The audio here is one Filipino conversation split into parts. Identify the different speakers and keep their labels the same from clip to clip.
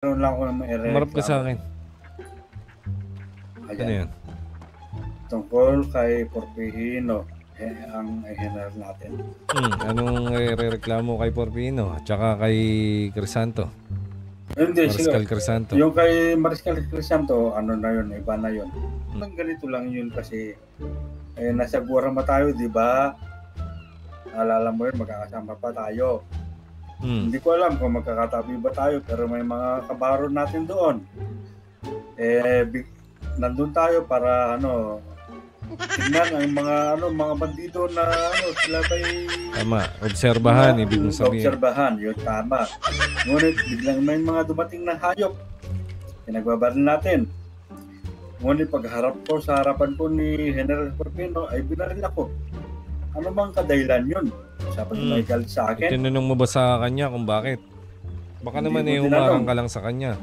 Speaker 1: Meron lang ako naman
Speaker 2: Umarap ka sa akin. Ano
Speaker 1: Ayan.
Speaker 2: yan?
Speaker 1: Tungkol kay Porpihino, ang general natin.
Speaker 2: Anong reklamo kay Porpino at saka kay Crisanto?
Speaker 1: Hindi,
Speaker 2: Mariscal Crisanto.
Speaker 1: yung kay Mariscal Crisanto, ano na yun, iba na yun. Ganito lang yun kasi nasa Guarama tayo, di ba? Alala mo yun, magkakasama pa tayo. Hindi ko alam kung magkakatabi ba tayo, pero may mga kabaro natin doon. Nandun tayo para tingnan ang mga bandido na sila ba'y
Speaker 2: Tama, obserbahan, ibig mong sabihin.
Speaker 1: Obserbahan, yun tama. Ngunit biglang may mga dumating na hayop. Pinagbabaril natin. Ngunit pagharap ko sa harapan ko ni General Porpino ay binaril ako. Ano bang kadahilan yun? Sabi may galit sa akin.
Speaker 2: Tinanong mo ba sa kanya kung bakit? Baka naman umarang ka lang sa kanya.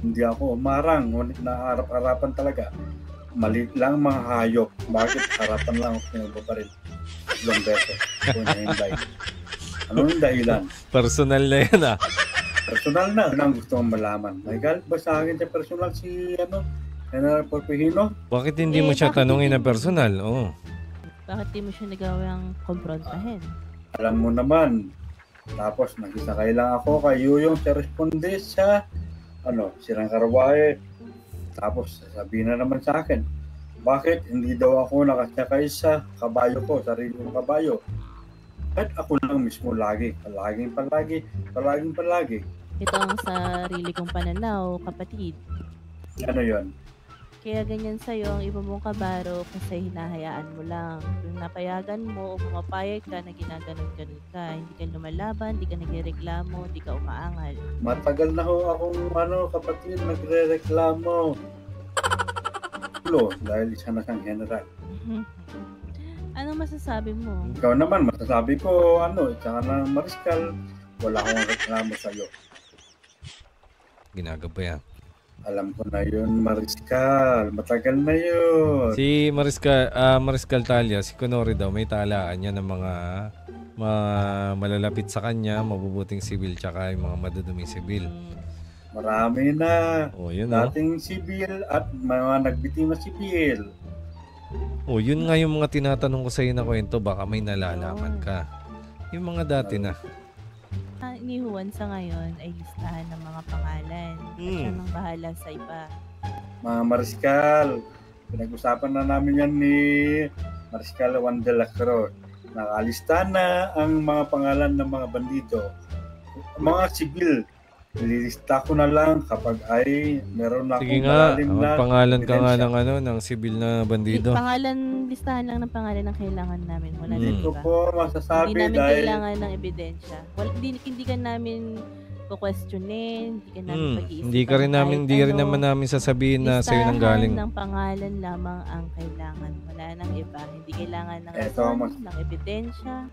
Speaker 1: Hindi ako umarang, ngunit naharap-harapan talaga. Maliit lang mga hayop. Bakit harapan lang ako pinagbabaril? Ilang beses. Anong dahilan?
Speaker 2: Personal na yan
Speaker 1: Personal na. Ano ang gusto mong malaman? May galit ba sa akin sa personal si General Porpihino?
Speaker 2: Bakit hindi mo siya tanungin na personal? Oo.
Speaker 3: Bakit di mo siya nagawang kumprontahin?
Speaker 1: Alam mo naman. Tapos nakisakay lang ako kay Yuyong sa responde sa Sirang Karwahe. Tapos sasabihin na naman sa akin, bakit hindi daw ako nakasakay sa kabayo ko, sarili kong kabayo? At ako lang mismo lagi. Palaging.
Speaker 3: Ito ang sarili kong pananaw, kapatid.
Speaker 1: Ano yon?
Speaker 3: Kaya ganyan sa'yo ang iba mong kabaro kasi hinahayaan mo lang. Yung napayagan mo o pumapayag ka na ginaganon-ganon ka, hindi ka lumalaban, hindi ka nagrereklamo, hindi ka umaangal.
Speaker 1: Matagal na ho akong kapatid nagre-reklamo. Dahil isa na siyang general.
Speaker 3: Anong masasabi mo?
Speaker 1: Ikaw naman, masasabi ko, tsaka na Mariscal, wala akong reklamo sa'yo.
Speaker 2: Ginagabayan.
Speaker 1: Alam ko na yun, Mariscal. Matagal na yun.
Speaker 2: Si Mariscal Talia, si Conori daw, may talaan niya ng mga malalapit sa kanya, mabubuting sibil, tsaka yung mga maduduming sibil.
Speaker 1: Marami na.
Speaker 2: Yun
Speaker 1: dating sibil at mga nagbitima sibil.
Speaker 2: Yun nga yung mga tinatanong ko sa iyo na kwento, baka may nalalaman ka. Yung mga dati na.
Speaker 3: Ni Juan sa ngayon ay listahan ng mga pangalan. At siya nang bahala sa iba.
Speaker 1: Mga Mariscal, pinag-usapan na namin yan ni Mariscal Juan de la Cruz. Nakalista na ang mga pangalan ng mga bandido. Mga sibil, nililista ko na lang kapag ay meron na akong malalim na
Speaker 2: pangalan ka nga ng sibil na bandido.
Speaker 3: Listahan lang ng pangalan ng kailangan namin. Wala
Speaker 1: Hindi ko po masasabi
Speaker 3: hindi namin
Speaker 1: dahil
Speaker 3: kailangan ng ebidensya. Hindi ka namin questionin, hindi ka namin pag-iisipan.
Speaker 2: Hindi rin naman namin sasabihin na sa'yo nang galing.
Speaker 3: Listahan ng pangalan lamang ang kailangan. Wala nang iba. Hindi kailangan ng ng ebidensya.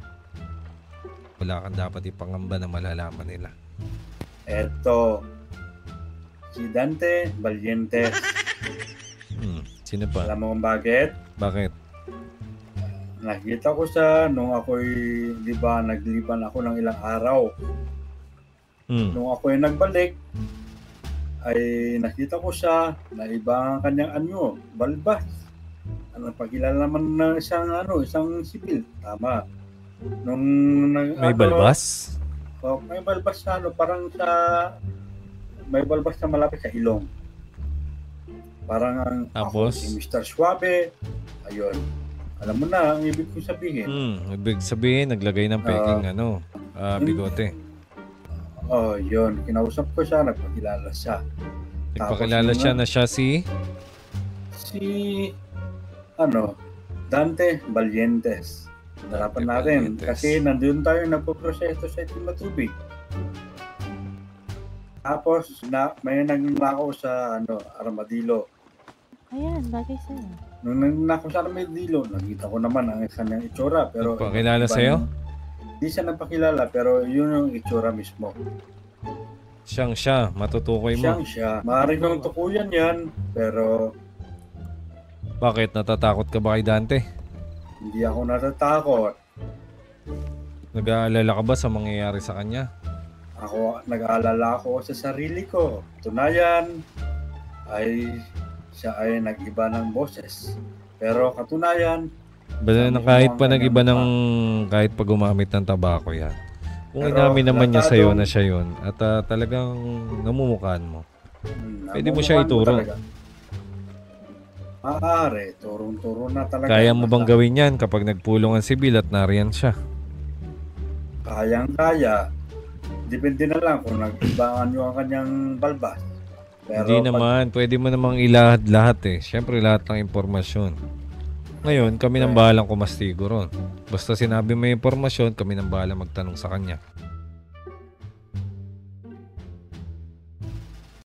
Speaker 2: Wala kang dapat ipangamba na malalaman nila.
Speaker 1: Eto, si Dante Valientes.
Speaker 2: Sino pa?
Speaker 1: Alam mo kung bakit?
Speaker 2: Bakit?
Speaker 1: Nakita ko siya nung ako'y, nagliban ako ng ilang araw. Nung ako'y nagbalik, ay nakita ko siya na iba ang kanyang balbas. Pagkilala naman ng isang sibil. Tama.
Speaker 2: May balbas?
Speaker 1: May balbas na parang may balbas na malapit sa ilong. Parang
Speaker 2: tapos
Speaker 1: si Mr. Suave. Ayun. Alam mo na ang ibig ko sabihin.
Speaker 2: Ibig sabihin naglagay ng peking bigote.
Speaker 1: Yun. Kinausap ko siya, nagpakilala siya.
Speaker 2: Nagpakilala siya na siya si
Speaker 1: Dante Valientes. Harapan natin. Kasi nandun tayo nagpo-proseso sa itim na tubig. Tapos, may nagnakaw sa Armadillo.
Speaker 3: Ayan, bagay sa'yo.
Speaker 1: Nung nagnakaw sa Armadillo, nakita ko naman ang kanyang itsura. Pero
Speaker 2: nagpakilala sa'yo?
Speaker 1: Hindi siya nagpakilala, pero yun yung itsura mismo.
Speaker 2: Siyang siya, matutukoy mo.
Speaker 1: Siyang siya. Maaaring kong tukuyan yan, pero...
Speaker 2: Bakit? Natatakot ka ba kay Dante?
Speaker 1: Hindi ako natatakot.
Speaker 2: Nag-aalala ka ba sa mangyayari sa kanya?
Speaker 1: nag-aalala ako sa sarili ko. Tunayan ay siya ay nag-iba ng boses. Pero katunayan,
Speaker 2: Basta na kahit pa nag-iba ng, kahit pa gumamit ng tabako yan. Kung inamin naman niya sa'yo na siya yun, at talagang namumukhaan mo, pwede mo siya ituro.
Speaker 1: Maaari, turong-turo na talaga.
Speaker 2: Kaya mo bang gawin yan kapag nagpulong ang sibil at nariyan siya?
Speaker 1: Kayang-kaya. Depende na lang kung nag-ibaan nyo ang kanyang balbas. Pero
Speaker 2: Hindi naman, pwede mo namang ilahad lahat eh. Siyempre lahat ng impormasyon. Ngayon, kami nang bahalang kumastigo ron. Basta sinabi mo yung impormasyon, kami nang bahalang magtanong sa kanya.